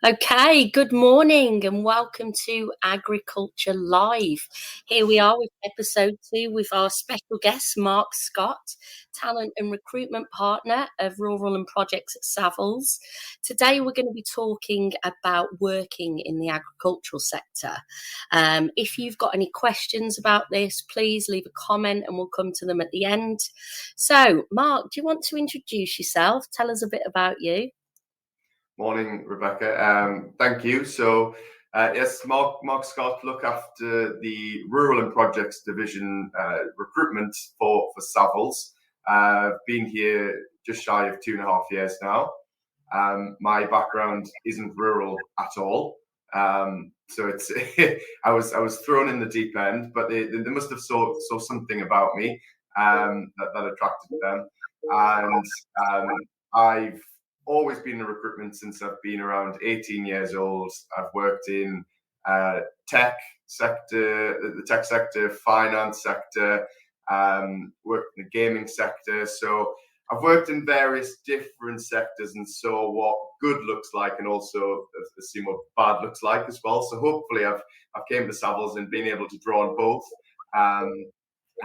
Okay, good morning and welcome to AgriCulture Live. Here we are with episode 2 with our special guest, Mark Scott, talent and recruitment partner of Rural and Projects at Savills. Today we're going to be talking about working in the agricultural sector. If you've got any questions about this, please leave a comment and we'll come to them at the end. So, Mark, do you want to introduce yourself? Tell us a bit about you. Morning, Rebecca. Thank you. So, yes, Mark Scott, look after the Rural and Projects Division recruitment for Savills. Been here just shy of 2.5 years now. My background isn't rural at all. So it's I was thrown in the deep end, but they must have saw something about me that attracted them, and I've always been in recruitment since I've been around 18 years old. I've worked in the tech sector, finance sector, worked in the gaming sector. So I've worked in various different sectors and saw what good looks like, and also seen what bad looks like as well. So hopefully I've came to Savills and been able to draw on both and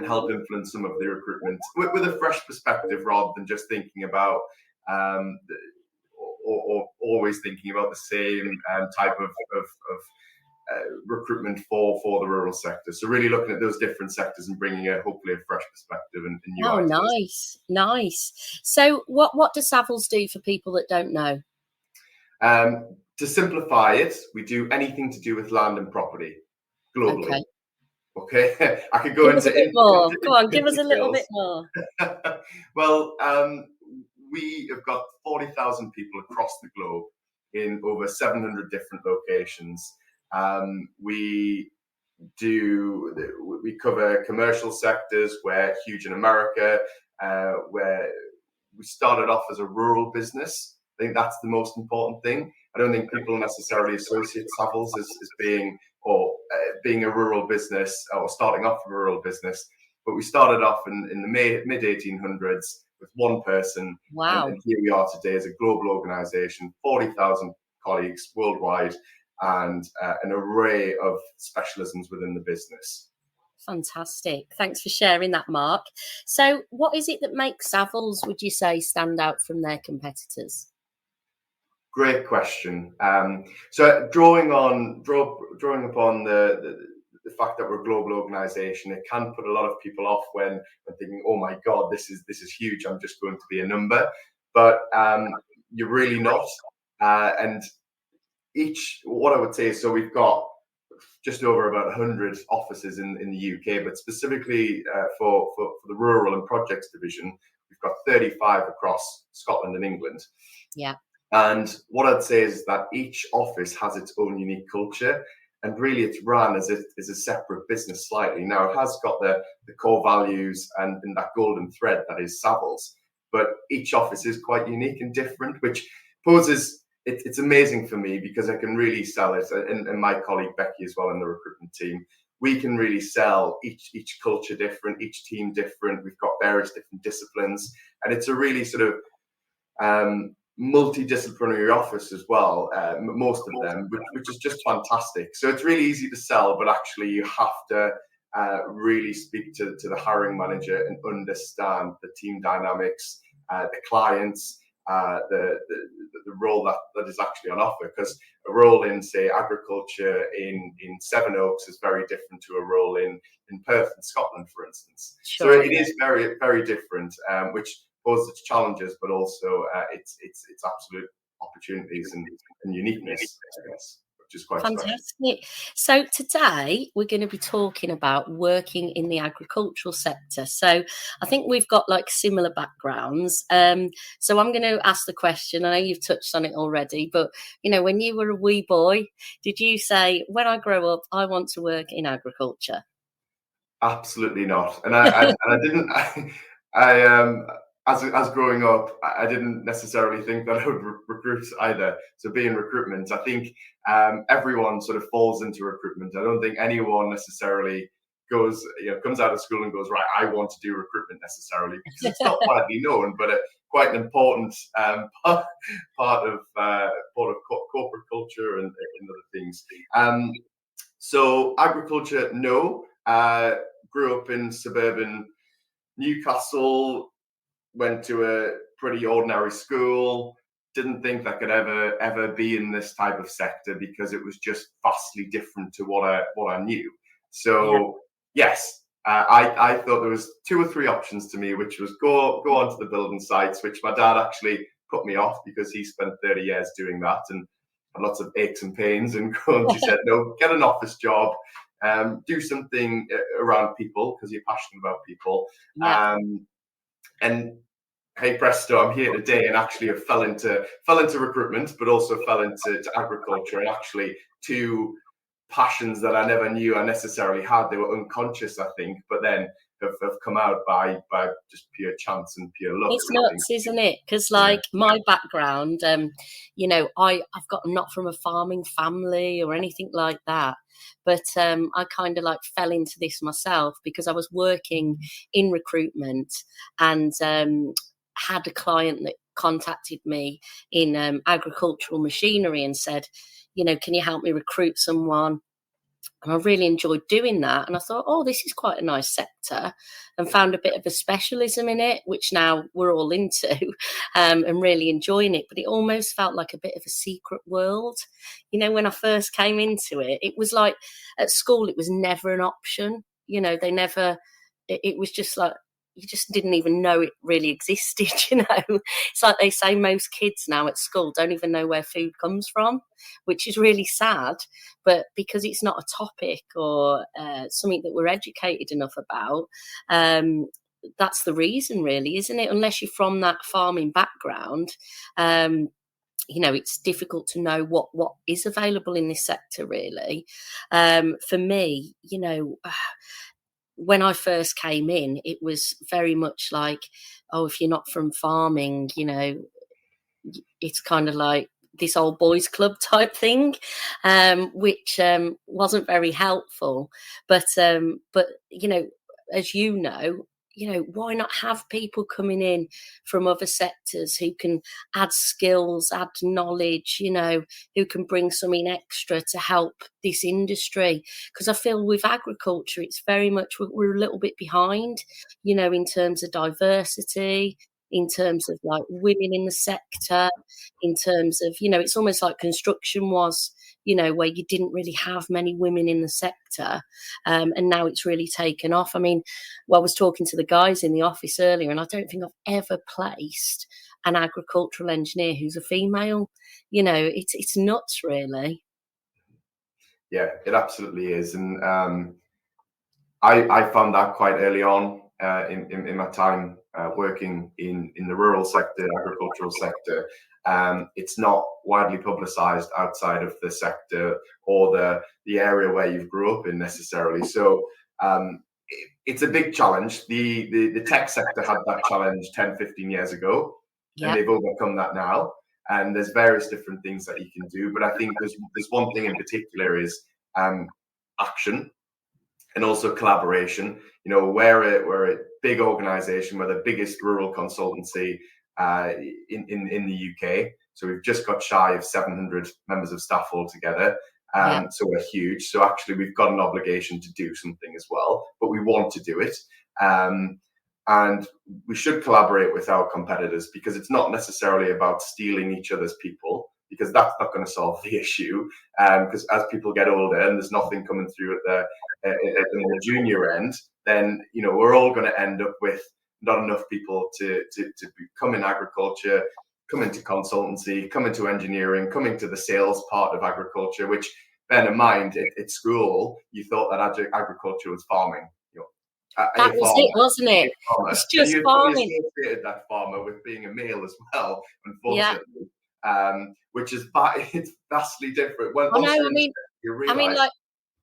help influence some of the recruitment with a fresh perspective, rather than just thinking about or always thinking about the same type of recruitment for the rural sector. So really looking at those different sectors and bringing hopefully a fresh perspective and new ideas. Nice. So what does Savills do for people that don't know? To simplify it, we do anything to do with land and property globally. Okay. I could go into a bit more. Go on, give us a little bit more. Well, we have got 40,000 people across the globe in over 700 different locations. We cover commercial sectors. We're huge in America, where we started off as a rural business. I think that's the most important thing. I don't think people necessarily associate Savills as being a rural business or starting off a rural business. But we started off in the mid 1800s with one person. Wow. And here we are today as a global organization, 40,000 colleagues worldwide, and an array of specialisms within the business. Fantastic. Thanks for sharing that, Mark. So what is it that makes Savills, would you say, stand out from their competitors? Great question. So drawing upon the fact that we're a global organization, it can put a lot of people off when thinking, oh my God, this is huge. I'm just going to be a number. But you're really not. And what I would say is, so we've got just over about 100 offices in the UK, but specifically for the Rural and Projects Division, we've got 35 across Scotland and England. Yeah. And what I'd say is that each office has its own unique culture, and really it's run as a separate business slightly. Now, it has got the core values and that golden thread that is Savills, but each office is quite unique and different, which poses, it's amazing for me because I can really sell it, and my colleague Becky as well in the recruitment team. We can really sell each culture different, each team different. We've got various different disciplines, and it's a really sort of multidisciplinary office as well, most of them, which is just fantastic. So it's really easy to sell, but actually you have to really speak to the hiring manager and understand the team dynamics, the clients, the role that is actually on offer. Because a role in, say, agriculture in Sevenoaks is very different to a role in Perth in Scotland, for instance. Sure, so it is very, very different, which poses its challenges, but also its absolute opportunities and uniqueness, I guess, which is quite fantastic. So today we're going to be talking about working in the agricultural sector. So I think we've got like similar backgrounds. So I'm going to ask the question. I know you've touched on it already, but when you were a wee boy, did you say, when I grow up, I want to work in agriculture? Absolutely not. And I didn't. As growing up, I didn't necessarily think that I would recruit either. So being recruitment, I think everyone sort of falls into recruitment. I don't think anyone necessarily comes out of school and goes, right, I want to do recruitment necessarily, because it's not widely known, but quite an important part of corporate culture and other things. So agriculture, no. Grew up in suburban Newcastle, went to a pretty ordinary school. Didn't think I could ever be in this type of sector, because it was just vastly different to what I knew. So yes, I thought there was 2 or 3 options to me, which was go onto the building sites, which my dad actually put me off, because he spent 30 years doing that and had lots of aches and pains. And he said, no, get an office job, do something around people, because you're passionate about people. And hey presto, I'm here today, and actually have fell into recruitment, but also fell into agriculture, and actually 2 passions that I never knew I necessarily had. They were unconscious, I think, but then have come out by just pure chance and pure luck. It's nuts, isn't it? Because my background, I've got not from a farming family or anything like that, but I kind of like fell into this myself, because I was working in recruitment and had a client that contacted me in agricultural machinery and said, can you help me recruit someone? And I really enjoyed doing that. And I thought, oh, this is quite a nice sector, and found a bit of a specialism in it, which now we're all into and really enjoying it. But it almost felt like a bit of a secret world. When I first came into it, it was like at school, it was never an option. It was just like, you just didn't even know it really existed. It's like they say most kids now at school don't even know where food comes from, which is really sad. But because it's not a topic or something that we're educated enough about, that's the reason, really, isn't it? Unless you're from that farming background, it's difficult to know what is available in this sector, really. For me, when I first came in, it was very much like, oh, if you're not from farming, it's kind of like this old boys club type thing, which wasn't very helpful. But as why not have people coming in from other sectors who can add skills, add knowledge, who can bring something extra to help this industry? Because I feel with agriculture, it's very much, we're a little bit behind, in terms of diversity, in terms of like women in the sector, in terms of, it's almost like construction was, where you didn't really have many women in the sector. And now it's really taken off. I mean, I was talking to the guys in the office earlier, and I don't think I've ever placed an agricultural engineer who's a female. It's nuts, really. Yeah, it absolutely is. And I found that quite early on in my time working in the rural sector, agricultural sector. It's not widely publicized outside of the sector or the area where you've grew up in necessarily. So it's a big challenge. The tech sector had that challenge 10, 15 years ago, and they've overcome that now. And there's various different things that you can do. But I think there's one thing in particular is action. And also collaboration. We're a big organization. We're the biggest rural consultancy in the UK. So we've just got shy of 700 members of staff altogether. So we're huge. So actually, we've got an obligation to do something as well, but we want to do it. And we should collaborate with our competitors, because it's not necessarily about stealing each other's people, because that's not going to solve the issue. Because as people get older and there's nothing coming through at the junior end, then we're all going to end up with not enough people to come in agriculture, come into consultancy, come into engineering, come into the sales part of agriculture. Which, bear in mind, at school you thought that agriculture was farming. That was it, wasn't it? It's just farming. You associated that farmer with being a male as well, unfortunately. Which is it's vastly different. Well, I mean, like,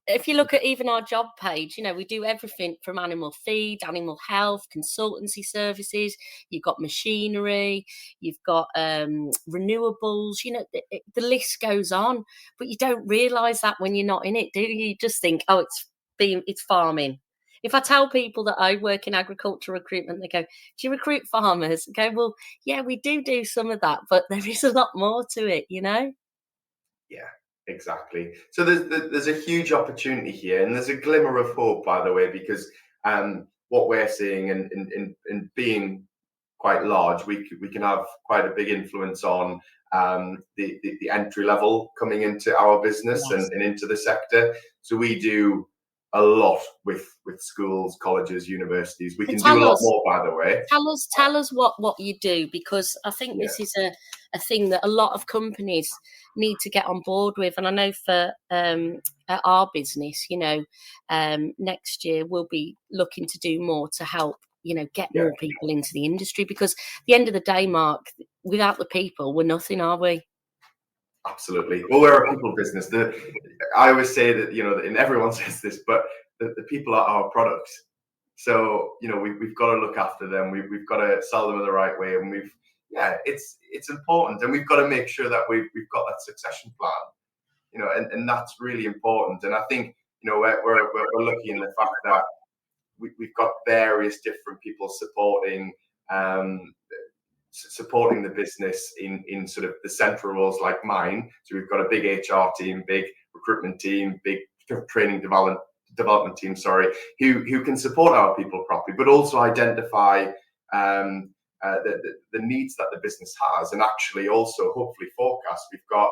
if you look at even our job page, we do everything from animal feed, animal health, consultancy services. You've got machinery, you've got renewables. The list goes on, but you don't realise that when you're not in it, do you? You just think, oh, it's farming. if I tell people that I work in agriculture recruitment, they go, "Do you recruit farmers?" I go, "Well, yeah, we do some of that, but there is a lot more to it, you know." Yeah, exactly. So there's a huge opportunity here, and there's a glimmer of hope, by the way, because what we're seeing and being quite large, we can have quite a big influence on the entry level coming into our business Yes. and into the sector. So we do a lot with schools, colleges, universities. We So can do a tell lot us, more, by the way. tell us what you do, because I think Yeah, this is a thing that a lot of companies need to get on board with. And I know for at our business, next year we'll be looking to do more to help, get yeah. more people into the industry, because at the end of the day, Mark, without the people, we're nothing, are we? Absolutely. Well, we're a people business. I always say that, and everyone says this, but the people are our product. So, we've got to look after them. We've got to sell them in the right way. And it's important. And we've got to make sure that we've got that succession plan, and that's really important. And I think, we're lucky in the fact that we've got various different people um, supporting the business in sort of the central roles like mine. So we've got a big HR team, big recruitment team, big training development team, who can support our people properly, but also identify the needs that the business has, and actually also hopefully forecast. We've got,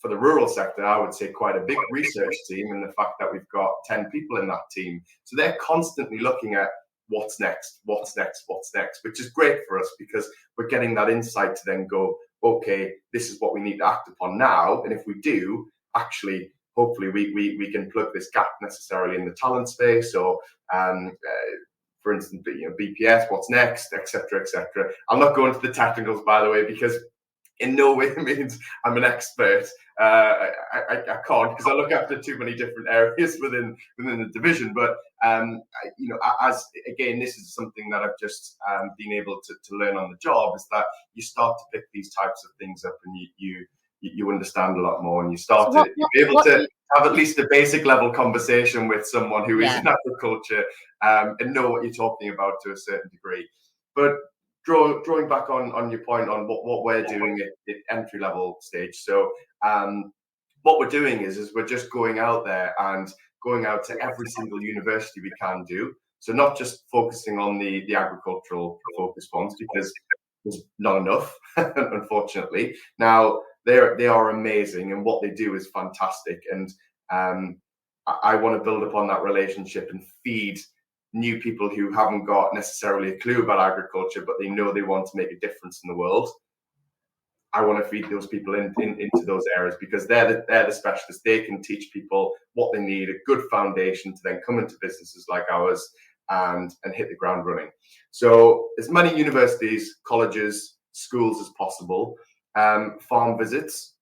for the rural sector, I would say quite a big research team, and the fact that we've got 10 people in that team. So they're constantly looking at what's next, which is great for us because we're getting that insight to then go, okay, this is what we need to act upon now. And if we do, actually, hopefully we can plug this gap necessarily in the talent space, or for instance, BPS, what's next, etc., etc. I'll not go into the technicals, by the way, because in no way means I'm an expert. I can't, because I look after too many different areas within the division. But as again, this is something that I've just been able to learn on the job, is that you start to pick these types of things up, and you understand a lot more, and you start to be able to have at least a basic level conversation with someone who is in agriculture, and know what you're talking about to a certain degree. But drawing back on your point on what we're doing at entry level stage. So what we're doing is we're just going out there and going out to every single university we can do. So not just focusing on the agricultural focus ones, because there's not enough, unfortunately. Now they are amazing, and what they do is fantastic. And I want to build upon that relationship and feed new people who haven't got necessarily a clue about agriculture, but they know they want to make a difference in the world. I want to feed those people into those areas, because they're the specialists. They can teach people what they need, a good foundation to then come into businesses like ours and hit the ground running. So as many universities, colleges, schools as possible. Farm visits,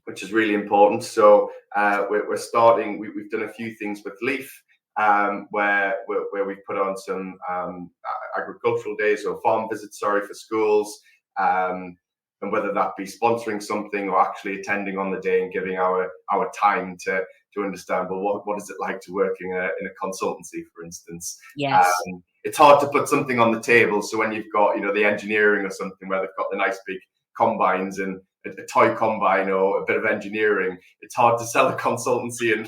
which is really important. So we're starting. We've done a few things with Leaf, where we've put on some agricultural days or farm visits, for schools, and whether that be sponsoring something or actually attending on the day and giving our time to understand, well, what is it like to work in a consultancy, for instance. Yes. It's hard to put something on the table. So when you've got the engineering or something where they've got the nice big combines and a toy combine or a bit of engineering, it's hard to sell a consultancy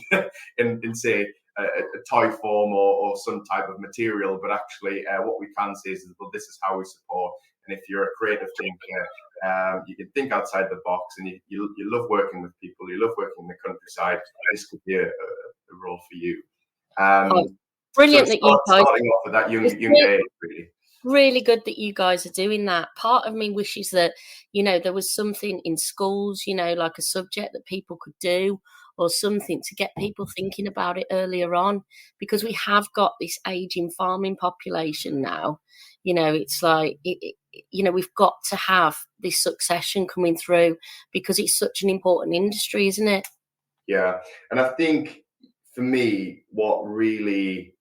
in say a toy form or some type of material. But actually what we can say is, well, this is how we support. And if you're a creative thinker, you can think outside the box, and you love working with people, you love working in the countryside, this could be a role for you. Brilliant so that you guys starting off at that young age, really. Really good that you guys are doing that. Part of me wishes that, there was something in schools, like a subject that people could do, or something to get people thinking about it earlier on, because we have got this aging farming population now. It's like, we've got to have this succession coming through, because it's such an important industry, isn't it? Yeah. And I think for me, what really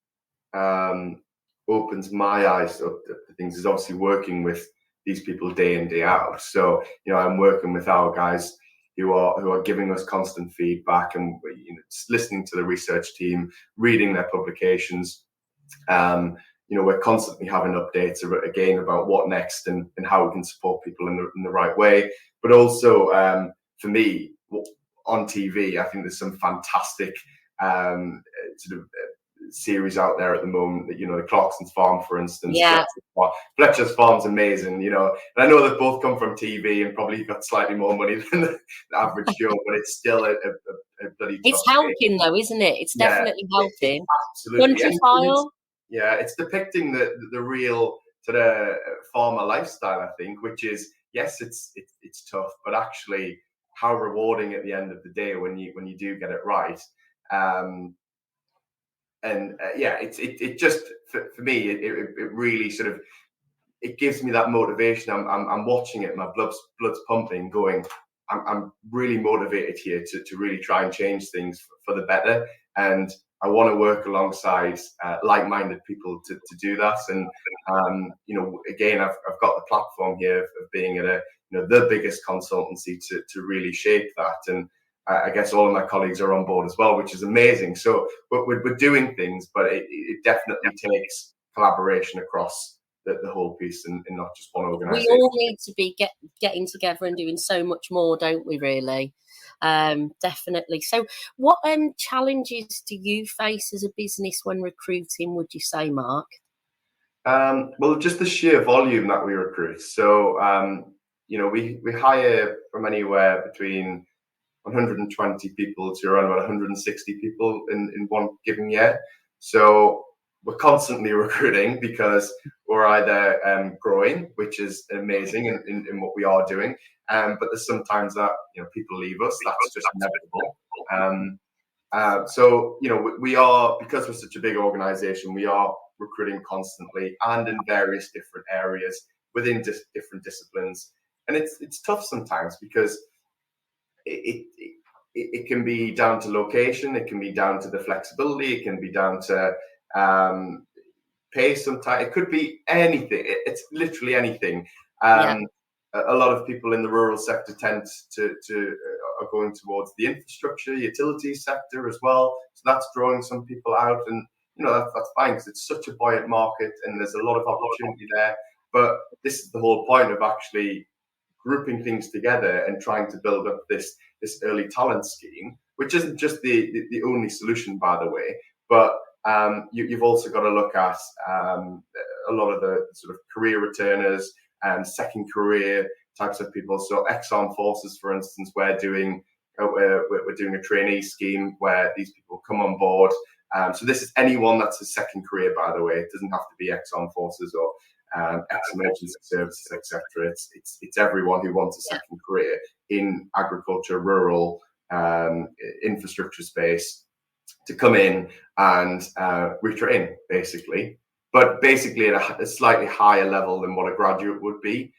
opens my eyes up to things is obviously working with these people day in, day out. So, I'm working with our guys who are giving us constant feedback, and listening to the research team, reading their publications. We're constantly having updates again about what next and how we can support people in the right way. But also, for me, on TV, I think there's some fantastic series out there at the moment. That the Clarkson's Farm, for instance. Yeah. Fletcher's Farm's amazing. And I know they've both come from TV and probably got slightly more money than the average Joe, but it's still a bloody. It's helping though, isn't it? It's definitely helping. Absolutely. Country File. Yeah, it's depicting the real sort of farmer lifestyle, I think, which is, yes, it's tough, but actually how rewarding at the end of the day when you do get it right. It just for me it really sort of, it gives me that motivation. I'm watching it, my blood's pumping, going, I'm really motivated here to really try and change things for the better, and I want to work alongside like-minded people to do that. And again, I've got the platform here of being at the biggest consultancy to really shape that, and I guess all of my colleagues are on board as well, which is amazing. So we're doing things, but it definitely takes collaboration across the whole piece, and not just one organisation. We all need to be getting together and doing so much more, don't we, really? Definitely. So what challenges do you face as a business when recruiting, would you say, Mark? Well, just the sheer volume that we recruit. So, we hire from anywhere between 120 people to around about 160 people in one given year. So we're constantly recruiting because we're either growing, which is amazing in what we are doing, but there's sometimes that people leave us. That's just inevitable. So we are, because we're such a big organisation, we are recruiting constantly and in various different areas within different disciplines, and it's tough sometimes because it can be down to location, it can be down to the flexibility, it can be down to pay sometimes. It could be anything. It's literally anything. A lot of people in the rural sector tend to are going towards the infrastructure, utility sector as well. So that's drawing some people out, and that's fine because it's such a buoyant market and there's a lot of opportunity there. But this is the whole point of actually grouping things together and trying to build up this early talent scheme, which isn't just the only solution, by the way. But you've also got to look at a lot of the sort of career returners and second career types of people. So ex-armed forces, for instance, we're doing a trainee scheme where these people come on board. So this is anyone that's a second career, by the way. It doesn't have to be ex-armed forces or ex-emergency services, etc. It's everyone who wants a second career in agriculture, rural, infrastructure space, to come in and retrain, basically. But basically at a slightly higher level than what a graduate would be.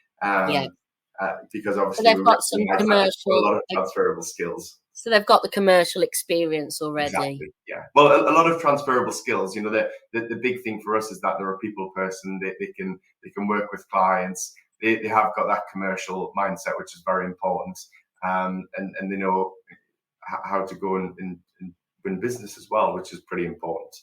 Because obviously they've got some commercial, a lot of transferable skills. So they've got the commercial experience already. Exactly. Yeah. Well, a lot of transferable skills. The big thing for us is that they're a people person. They can work with clients. They have got that commercial mindset, which is very important. And they know how to go and win business as well, which is pretty important.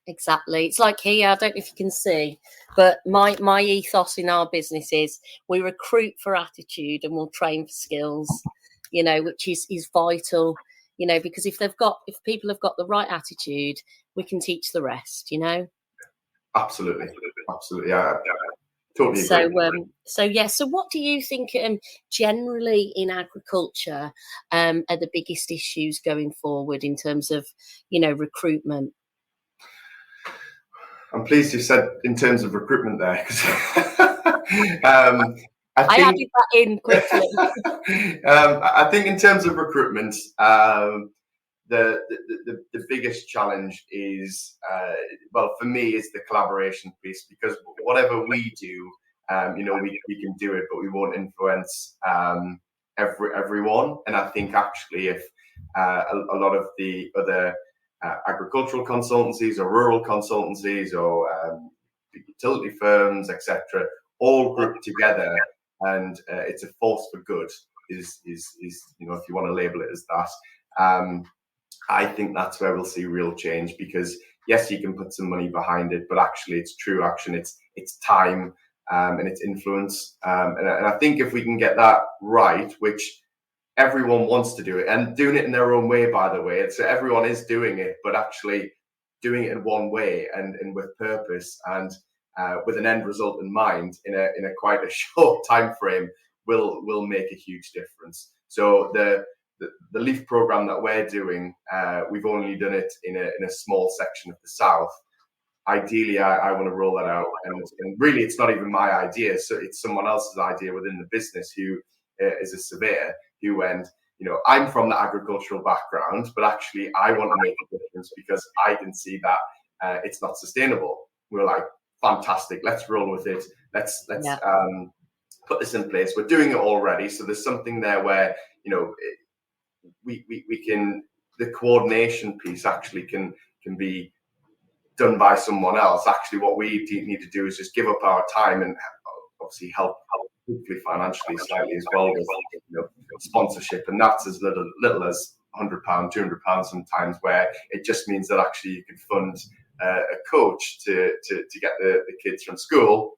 Exactly. It's like here, I don't know if you can see, but my ethos in our business is we recruit for attitude and we'll train for skills, which is vital, because if people have got the right attitude, we can teach the rest, Absolutely. Yeah. Totally agree. So what do you think generally in agriculture are the biggest issues going forward in terms of, recruitment? I'm pleased you said in terms of recruitment there, because I added that in quickly. I think in terms of recruitment, the biggest challenge is, for me, is the collaboration piece, because whatever we do, we can do it, but we won't influence everyone. And I think actually if a lot of the other agricultural consultancies or rural consultancies or utility firms, etc., all group together, and it's a force for good is you know, if you want to label it as that. I think that's where we'll see real change, because yes, you can put some money behind it, but actually it's true action, it's time, and it's influence. And I think if we can get that right, which everyone wants to do it, and doing it in their own way, by the way, so everyone is doing it, but actually doing it in one way and with purpose and with an end result in mind in a quite a short time frame will make a huge difference. So the LEAF program that we're doing, we've only done it in a small section of the south. Ideally, I want to roll that out, and really, it's not even my idea. So it's someone else's idea within the business who is a surveyor who went, you know, I'm from the agricultural background, but actually, I want to make a difference because I can see that it's not sustainable. We're like, fantastic, let's roll with it. Let's put this in place. We're doing it already, so there's something there where, you know, we can, the coordination piece actually can be done by someone else. Actually, what we need to do is just give up our time and obviously help hopefully financially slightly as well with, you know, sponsorship, and that's as little as £100, £200 sometimes, where it just means that actually you can fund a coach to get the kids from school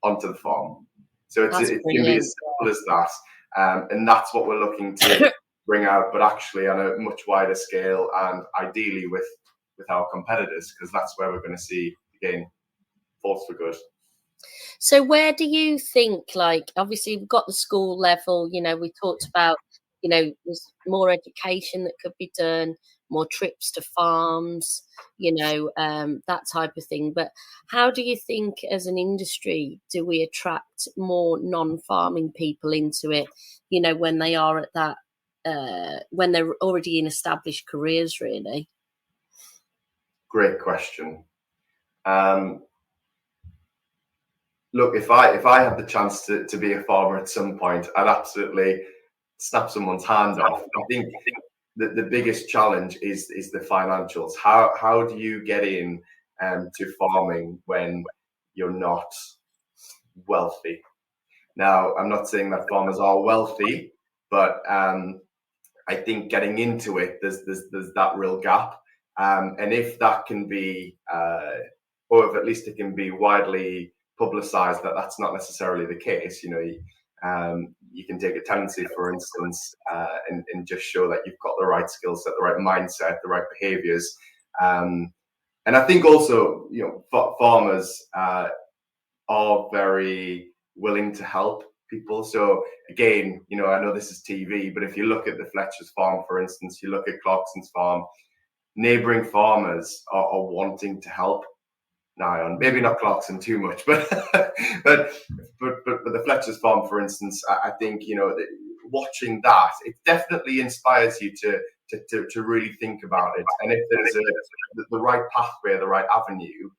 onto the farm. So it can be as simple as that, and that's what we're looking to bring out, but actually on a much wider scale, and ideally with our competitors, because that's where we're going to see, again, force for good. So where do you think, like, obviously we've got the school level, you know, we talked about, you know, there's more education that could be done, more trips to farms, you know, that type of thing. But how do you think as an industry do we attract more non-farming people into it, you know, when they are at that, when they're already in established careers, really? Great question. Look, if I had the chance to be a farmer at some point, I'd absolutely snap someone's hand off. I think the biggest challenge is the financials. How do you get in to farming when you're not wealthy? Now, I'm not saying that farmers are wealthy, but I think getting into it, there's that real gap. And if that can be, or if at least it can be widely publicized that that's not necessarily the case, you know, you can take a tenancy, for instance, and just show that you've got the right skill set, the right mindset, the right behaviors. And I think also, you know, farmers are very willing to help people. So again, you know, I know this is TV, but if you look at the Fletcher's farm, for instance, you look at Clarkson's farm, neighbouring farmers are wanting to help. Now, maybe not Clarkson too much, but but the Fletcher's farm, for instance, I think, you know, watching that, it definitely inspires you to really think about it. And if there's the right pathway, the right avenue,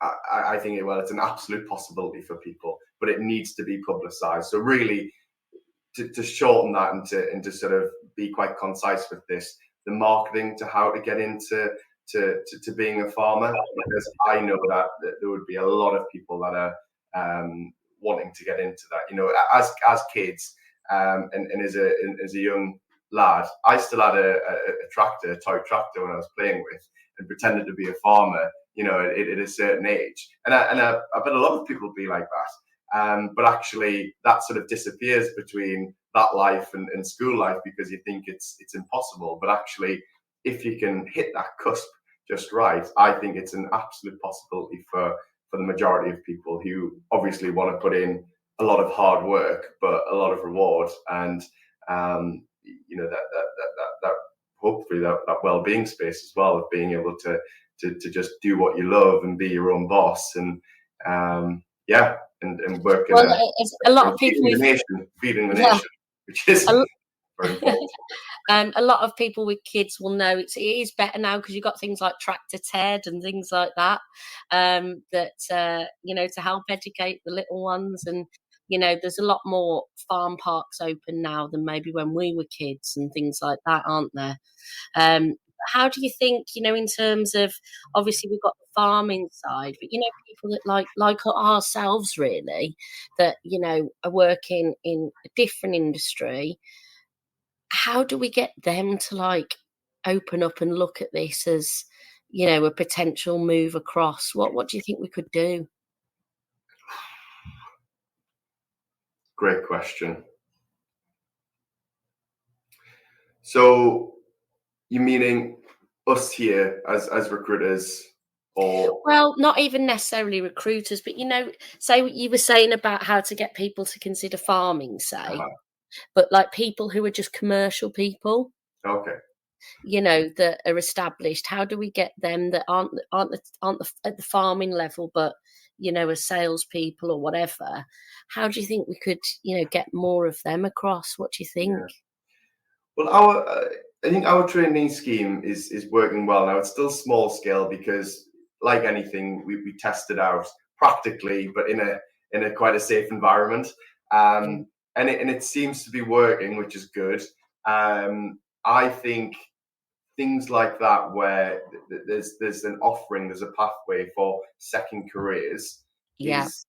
I think it's an absolute possibility for people, but it needs to be publicised. So really, to shorten that and to sort of be quite concise with this, the marketing to how to get into to being a farmer, because I know that there would be a lot of people that are wanting to get into that. You know, as kids, and as a young lad, I still had a tractor, a toy tractor when I was playing with, and pretended to be a farmer, you know, at a certain age. And I bet a lot of people be like that. But actually, that sort of disappears between that life and school life, because you think it's impossible. But actually, if you can hit that cusp just right, I think it's an absolute possibility for the majority of people who obviously want to put in a lot of hard work, but a lot of reward, and you know, that hopefully that well-being space as well, of being able to just do what you love and be your own boss, and and work in a lot of people feeding the nation, which is very important. And a lot of people with kids will know it is better now, because you've got things like Tractor Ted and things like that, you know, to help educate the little ones. And, you know, there's a lot more farm parks open now than maybe when we were kids and things like that, aren't there? how do you think, in terms of, obviously we've got the farming side, but people that like ourselves really, that are working in a different industry, how do we get them to open up and look at this as a potential move across? What do you think we could do? Great question. So you meaning us here as recruiters, or? Well, not even necessarily recruiters, but say what you were saying about how to get people to consider farming, say, but people who are just commercial people, Okay. that are established. How do we get them that aren't at the farming level, but as salespeople or whatever? How do you think we could get more of them across? What do you think? Yeah. Well, I think our training scheme is working well now. It's still small scale because, like anything, we test it out practically, but in a quite a safe environment, and it seems to be working, which is good. I think things like that, where there's an offering, there's a pathway for second careers, is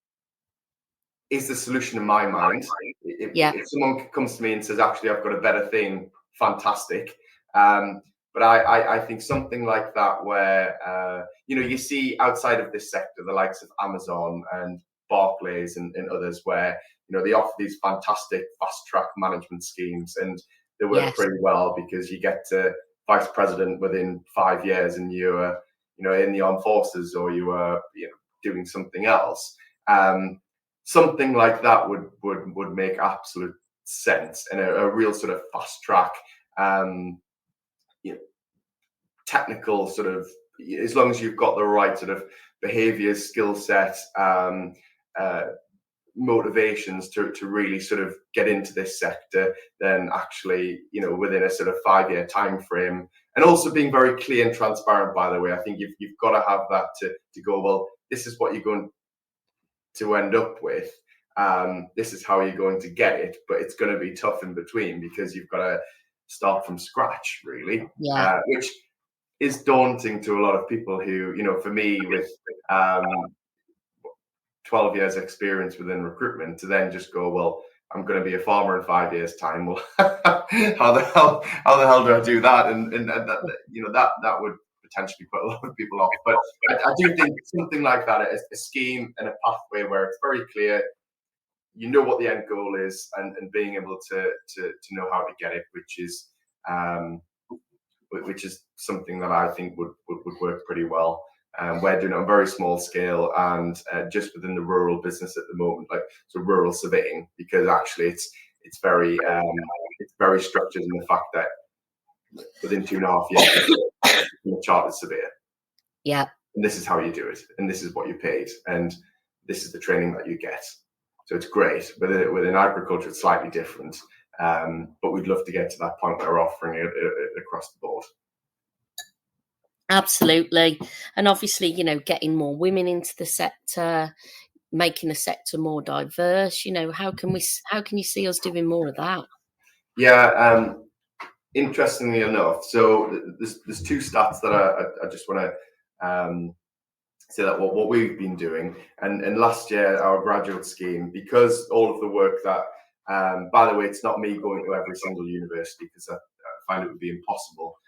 the solution in my mind. If someone comes to me and says, actually, I've got a better thing, fantastic. But I think something like that, where you see outside of this sector the likes of Amazon and Barclays and others, where they offer these fantastic fast track management schemes, and they work pretty well because you get to vice president within 5 years, and you're in the armed forces, or you are doing something else. Something like that would make absolute sense, and a real sort of fast track, technical sort of, as long as you've got the right sort of behaviors, skill set, motivations to really sort of get into this sector, then actually, within a sort of 5-year time frame, and also being very clear and transparent, by the way. I think you've got to have that to go, well, this is what you're going to end up with. This is how you're going to get it, but it's going to be tough in between because you've got to start from scratch, really, which is daunting to a lot of people who, for me, with 12 years experience within recruitment, to then just go, well, I'm going to be a farmer in 5 years' time. Well, how the hell do I do that? And that would potentially put a lot of people off. But I do think something like that, a scheme and a pathway where it's very clear, what the end goal is, and being able to know how to get it, which is something that I think would work pretty well. We're doing it on a very small scale, and just within the rural business at the moment, so rural surveying, because actually it's very structured in the fact that within 2.5 years you're a chartered surveyor. Yeah. And this is how you do it, and this is what you paid, and this is the training that you get. So it's great. Within agriculture, it's slightly different, but we'd love to get to that point where we're offering it across the board. Absolutely. And obviously, getting more women into the sector, making the sector more diverse. How can you see us doing more of that? Yeah. Interestingly enough, so there's 2 stats that I just want to say that what we've been doing, and last year our graduate scheme, because all of the work that, by the way, it's not me going to every single university, because I find it would be impossible,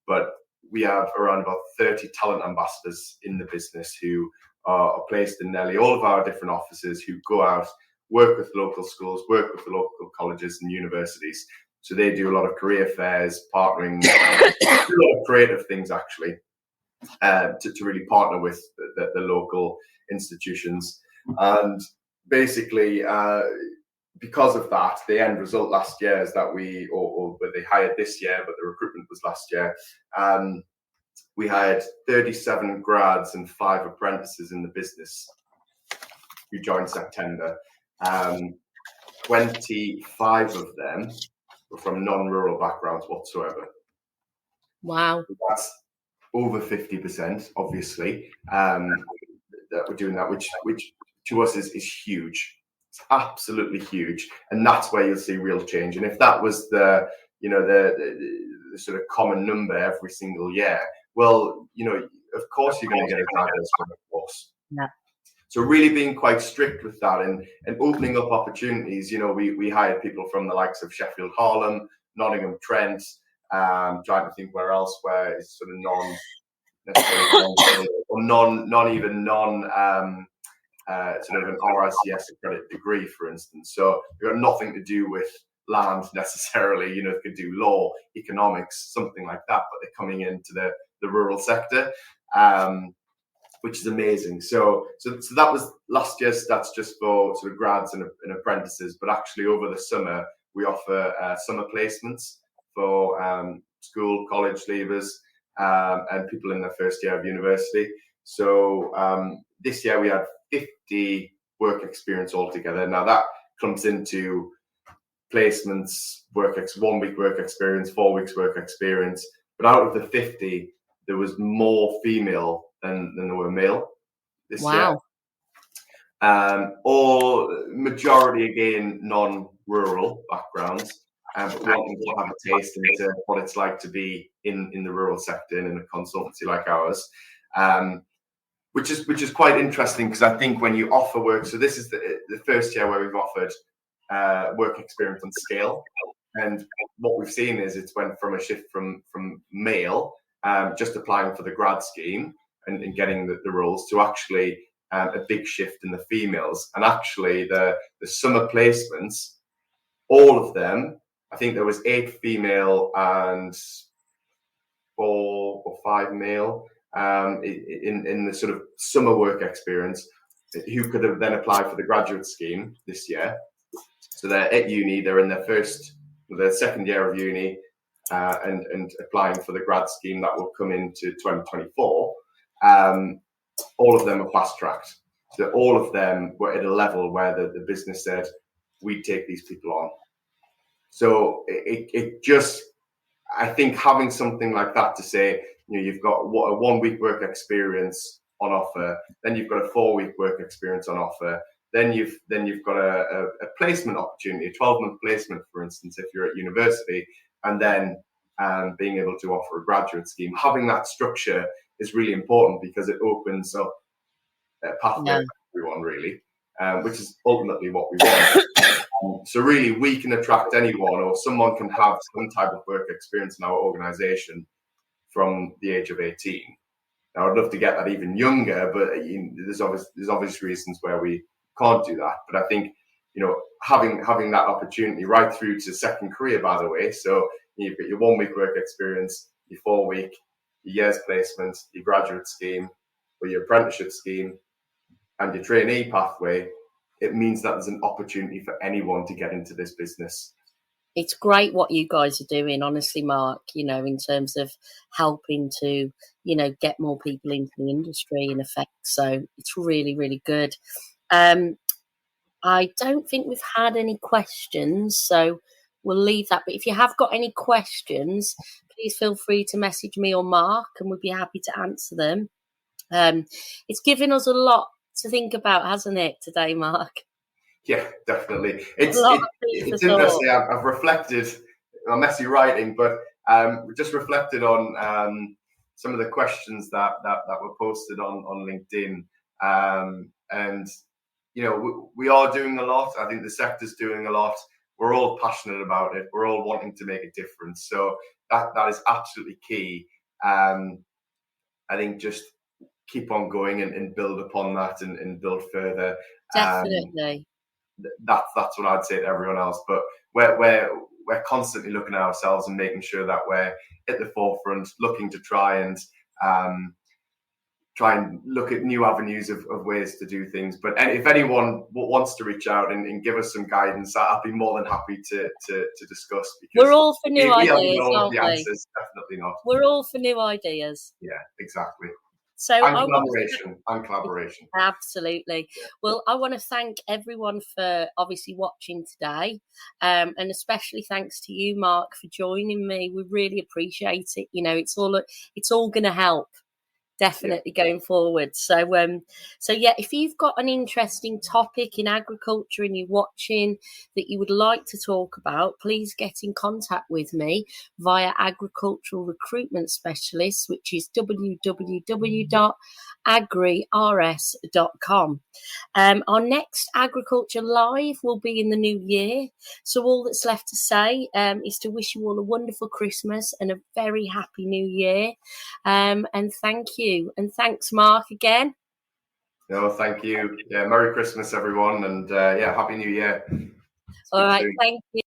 but we have around about 30 talent ambassadors in the business who are placed in nearly all of our different offices, who go out, work with local schools, work with the local colleges and universities. So they do a lot of career fairs, partnering, do a lot of creative things, actually, to really partner with the local institutions. And basically, because of that, the end result last year is that they hired this year, but the recruitment was last year. We hired 37 grads and 5 apprentices in the business who joined September. 25 of them were from non-rural backgrounds whatsoever. Wow. That's over 50%, obviously, that we're doing that, which to us is huge. It's absolutely huge, and that's where you'll see real change. And if that was the the sort of common number every single year, well, of course you're going to get a diverse workforce. Yeah. So really being quite strict with that and opening up opportunities. We hired people from the likes of Sheffield Harlem, Nottingham Trent, trying to think where else where it's sort of non necessarily or not even sort of an RICS accredited degree, for instance. So they've got nothing to do with land necessarily. They could do law, economics, something like that, but they're coming into the rural sector. Which is amazing. So that was last year's stats just for sort of grads and apprentices. But actually, over the summer, we offer summer placements for school, college leavers, and people in their first year of university. So this year we had 50 work experience altogether. Now that comes into placements, 1 week work experience, 4 weeks work experience. But out of the 50, there was more female than there were male this year. Or majority, again, non-rural backgrounds, but wanting to have a taste into what it's like to be in the rural sector and in a consultancy like ours. Which is quite interesting, because I think when you offer work, so this is the first year where we've offered work experience on scale. And what we've seen is it's went from a shift from male, just applying for the grad scheme and getting the roles, to actually a big shift in the females. And actually the summer placements, all of them, I think there was 8 female and 4 or 5 male in the sort of summer work experience, who could have then applied for the graduate scheme this year. So they're at uni, they're in their second year of uni, and applying for the grad scheme that will come into 2024. All of them are fast tracked. So all of them were at a level where the business said, we'd take these people on. So it just, I think having something like that to say, you've got a 1 week work experience on offer, then you've got a 4 week work experience on offer, then you've got a placement opportunity, a 12-month placement, for instance, if you're at university, and then being able to offer a graduate scheme. Having that structure is really important, because it opens up a pathway for everyone, really, which is ultimately what we want. So really, we can attract anyone, or someone can have some type of work experience in our organisation from the age of 18. Now, I'd love to get that even younger, but there's obvious reasons where we can't do that. But I think, having that opportunity right through to second career, by the way. So you've got your 1 week work experience, your 4 week, your year's placement, your graduate scheme, or your apprenticeship scheme, and your trainee pathway. It means that there's an opportunity for anyone to get into this business. It's great what you guys are doing, honestly, Mark, in terms of helping to, get more people into the industry, in effect. So it's really, really good. I don't think we've had any questions, so we'll leave that. But if you have got any questions, please feel free to message me or Mark, and we'd be happy to answer them. It's given us a lot to think about, hasn't it, today, Mark? Yeah, definitely. It's interesting. I've reflected on messy writing, but just reflected on some of the questions that were posted on LinkedIn. And we are doing a lot. I think the sector's doing a lot. We're all passionate about it. We're all wanting to make a difference. So that is absolutely key. I think just keep on going and build upon that and build further. Definitely. That's what I'd say to everyone else. But we're constantly looking at ourselves and making sure that we're at the forefront, looking to try and look at new avenues of ways to do things. But if anyone wants to reach out and give us some guidance, I'd be more than happy to discuss. Because we're all for new ideas, aren't we? Answers, definitely not. We're all for new ideas. Yeah, exactly. So and collaboration. Absolutely. Well, I want to thank everyone for obviously watching today, and especially thanks to you, Mark, for joining me. We really appreciate it. It's all going to help. definitely going forward. So yeah, if you've got an interesting topic in agriculture and you're watching that you would like to talk about, please get in contact with me via Agricultural Recruitment Specialists, which is www.agrirs.com. Our next Agriculture Live will be in the new year. So all that's left to say is to wish you all a wonderful Christmas and a very happy new year. And thank you. And thanks, Mark, again. No, thank you. Yeah, Merry Christmas, everyone. And Happy New Year. All right. Thank you.